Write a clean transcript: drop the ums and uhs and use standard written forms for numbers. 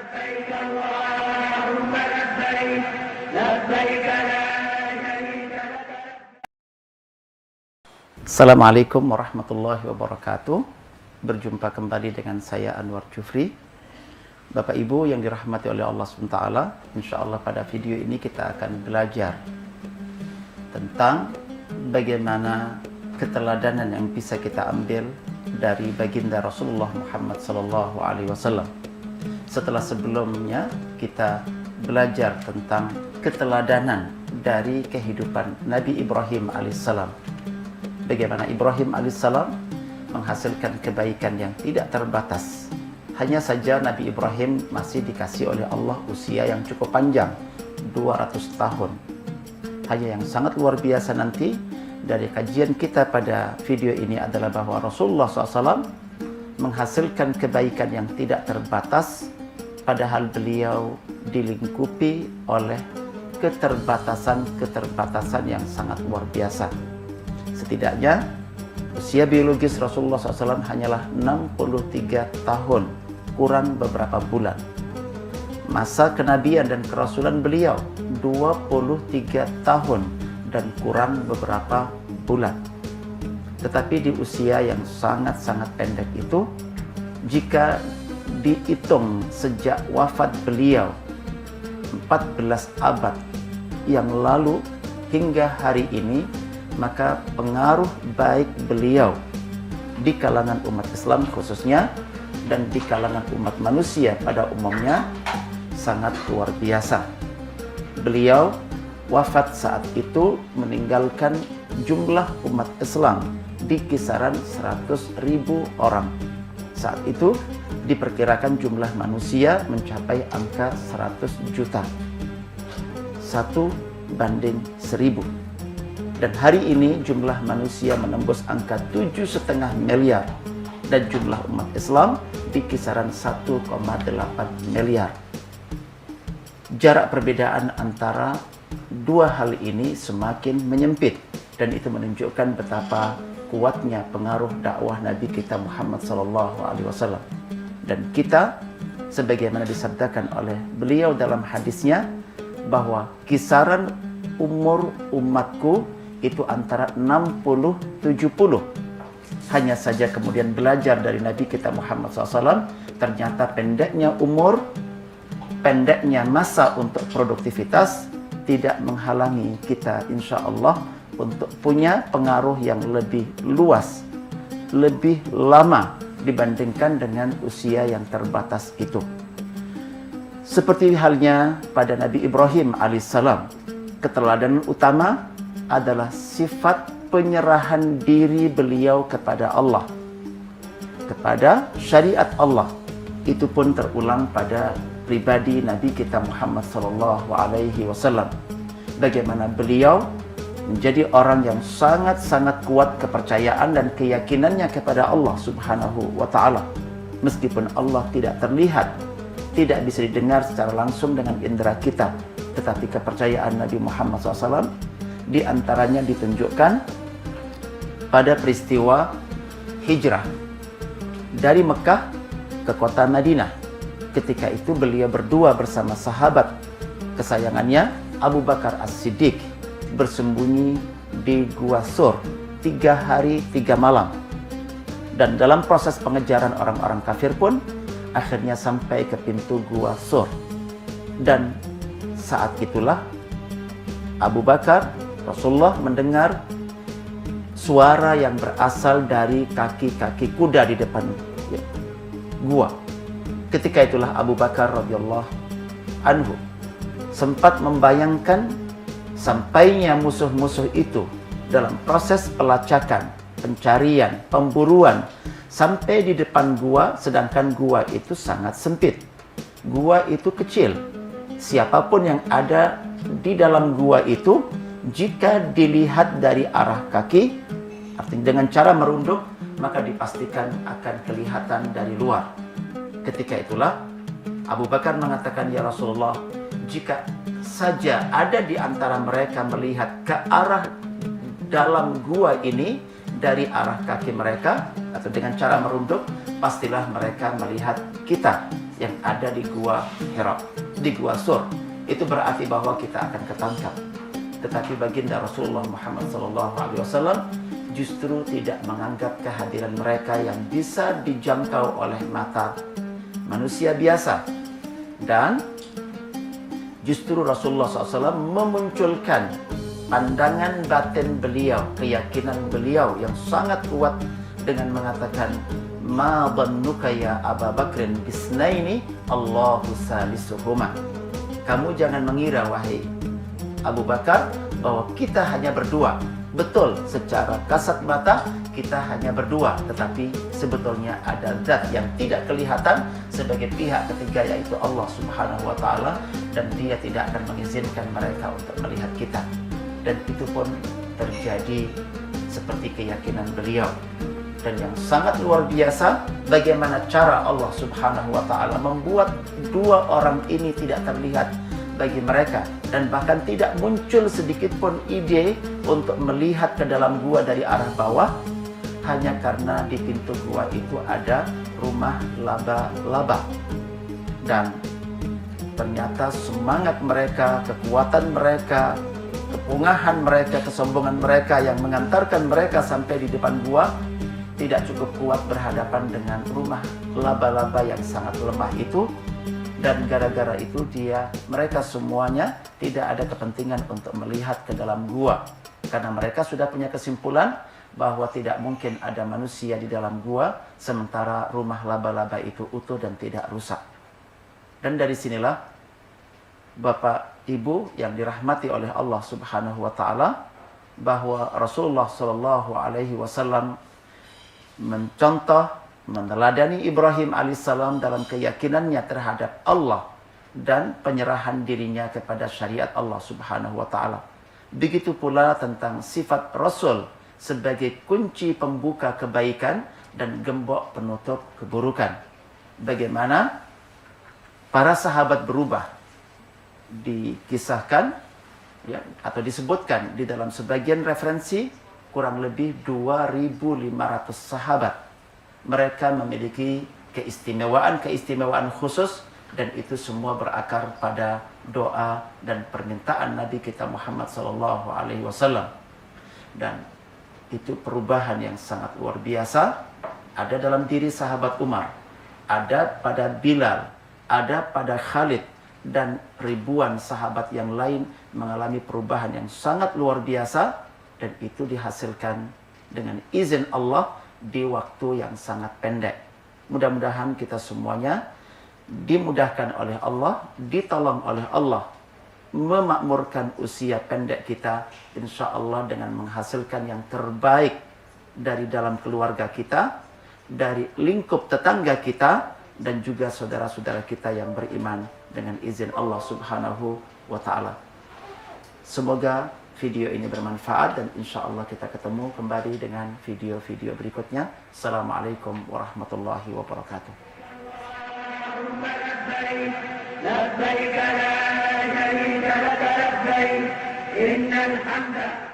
لبيك اللهم لبيك لبيك لا شريك لك. Assalamualaikum warahmatullahi wabarakatuh. Berjumpa kembali dengan saya Anwar Jufri. Bapak Ibu yang dirahmati oleh Allah SWT, insya Allah pada video ini kita akan belajar tentang bagaimana keteladanan yang bisa kita ambil dari baginda Rasulullah Muhammad SAW. Setelah sebelumnya kita belajar tentang keteladanan dari kehidupan Nabi Ibrahim alaihissalam. Bagaimana Ibrahim alaihissalam menghasilkan kebaikan yang tidak terbatas. Hanya saja Nabi Ibrahim masih dikasih oleh Allah usia yang cukup panjang, 200 tahun. Hanya yang sangat luar biasa nanti dari kajian kita pada video ini adalah bahwa Rasulullah SAW menghasilkan kebaikan yang tidak terbatas, padahal beliau dilingkupi oleh keterbatasan-keterbatasan yang sangat luar biasa. Setidaknya usia biologis Rasulullah SAW hanyalah 63 tahun, kurang beberapa bulan. Masa kenabian dan kerasulan beliau 23 tahun dan kurang beberapa bulan. Tetapi di usia yang sangat-sangat pendek itu, jika dihitung sejak wafat beliau 14 abad yang lalu hingga hari ini, maka pengaruh baik beliau di kalangan umat Islam khususnya dan di kalangan umat manusia pada umumnya sangat luar biasa. Beliau wafat saat itu meninggalkan jumlah umat Islam di kisaran 100.000 orang. Saat itu diperkirakan jumlah manusia mencapai angka 100 juta. 1:1000. Dan hari ini jumlah manusia menembus angka 7,5 miliar dan jumlah umat Islam di kisaran 1,8 miliar. Jarak perbedaan antara dua hal ini semakin menyempit, dan itu menunjukkan betapa kuatnya pengaruh dakwah Nabi kita Muhammad SAW. Dan kita, sebagaimana disabdakan oleh beliau dalam hadisnya, bahwa kisaran umur umatku itu antara 60-70. Hanya saja kemudian belajar dari Nabi kita Muhammad SAW, ternyata pendeknya umur, pendeknya masa untuk produktivitas tidak menghalangi kita insya Allah untuk punya pengaruh yang lebih luas, lebih lama dibandingkan dengan usia yang terbatas itu. Seperti halnya pada Nabi Ibrahim alaihissalam, keteladanan utama adalah sifat penyerahan diri beliau kepada Allah, kepada syariat Allah. Itu pun terulang pada pribadi Nabi kita Muhammad SAW. Bagaimana beliau menjadi orang yang sangat-sangat kuat kepercayaan dan keyakinannya kepada Allah Subhanahu wa Ta'ala. Meskipun Allah tidak terlihat, tidak bisa didengar secara langsung dengan indera kita, tetapi kepercayaan Nabi Muhammad SAW di antaranya ditunjukkan pada peristiwa hijrah dari Mekah ke kota Madinah. Ketika itu beliau berdua bersama sahabat kesayangannya Abu Bakar As-Siddiq bersembunyi di Gua Sur 3 hari 3 malam. Dan dalam proses pengejaran orang-orang kafir pun akhirnya sampai ke pintu Gua Sur. Dan saat itulah Abu Bakar, Rasulullah mendengar suara yang berasal dari kaki-kaki kuda di depan gua. Ketika itulah Abu Bakar radhiyallahu anhu sempat membayangkan sampainya musuh-musuh itu dalam proses pelacakan, pencarian, pemburuan sampai di depan gua, sedangkan gua itu sangat sempit. Gua itu kecil. Siapapun yang ada di dalam gua itu, jika dilihat dari arah kaki, artinya dengan cara merunduk, maka dipastikan akan kelihatan dari luar. Ketika itulah Abu Bakar mengatakan, "Ya Rasulullah, jika saja ada di antara mereka melihat ke arah dalam gua ini dari arah kaki mereka atau dengan cara merunduk, pastilah mereka melihat kita." yang ada di Gua Hira, di Gua Sur. Itu berarti bahwa kita akan ketangkap. Tetapi baginda Rasulullah Muhammad SAW justru tidak menganggap kehadiran mereka yang bisa dijangkau oleh mata manusia biasa. Dan justru Rasulullah SAW memunculkan pandangan batin beliau, keyakinan beliau yang sangat kuat dengan mengatakan, "Ma dhannuka ya Abu Bakrin bisnaini Allahu salisuhuma." Kamu jangan mengira, wahai Abu Bakar, bahwa kita hanya berdua. Betul, secara kasat mata kita hanya berdua, tetapi sebetulnya ada zat yang tidak kelihatan sebagai pihak ketiga, yaitu Allah Subhanahu wa Ta'ala, dan Dia tidak akan mengizinkan mereka untuk melihat kita. Dan itu pun terjadi seperti keyakinan beliau. Dan yang sangat luar biasa, bagaimana cara Allah Subhanahu wa Ta'ala membuat dua orang ini tidak terlihat bagi mereka, dan bahkan tidak muncul sedikit pun ide untuk melihat ke dalam gua dari arah bawah, hanya karena di pintu gua itu ada rumah laba-laba. Dan ternyata semangat mereka, kekuatan mereka, kepungahan mereka, kesombongan mereka yang mengantarkan mereka sampai di depan gua tidak cukup kuat berhadapan dengan rumah laba-laba yang sangat lemah itu. Dan gara-gara itu mereka semuanya tidak ada kepentingan untuk melihat ke dalam gua, karena mereka sudah punya kesimpulan bahwa tidak mungkin ada manusia di dalam gua sementara rumah laba-laba itu utuh dan tidak rusak. Dan dari sinilah Bapak Ibu yang dirahmati oleh Allah Subhanahu wa Ta'ala, bahwa Rasulullah Shallallahu alaihi wasallam mencontoh, meneladani Ibrahim alaihissalam dalam keyakinannya terhadap Allah dan penyerahan dirinya kepada syariat Allah Subhanahu wa Ta'ala. Begitu pula tentang sifat Rasul sebagai kunci pembuka kebaikan dan gembok penutup keburukan. Bagaimana para sahabat berubah dikisahkan ya, atau disebutkan di dalam sebagian referensi, kurang lebih 2.500 sahabat. Mereka memiliki keistimewaan khusus, dan itu semua berakar pada doa dan permintaan Nabi kita Muhammad SAW. Dan itu perubahan yang sangat luar biasa ada dalam diri sahabat Umar, ada pada Bilal, ada pada Khalid, dan ribuan sahabat yang lain mengalami perubahan yang sangat luar biasa, dan itu dihasilkan dengan izin Allah di waktu yang sangat pendek. Mudah-mudahan kita semuanya dimudahkan oleh Allah, ditolong oleh Allah, memakmurkan usia pendek kita, insya Allah dengan menghasilkan yang terbaik dari dalam keluarga kita, dari lingkup tetangga kita, dan juga saudara-saudara kita yang beriman dengan izin Allah Subhanahu wa Ta'ala. Semoga video ini bermanfaat, dan insya Allah kita ketemu kembali dengan video-video berikutnya. Assalamualaikum warahmatullahi wabarakatuh. لبيك لا شريك لك لبيك إن الحمد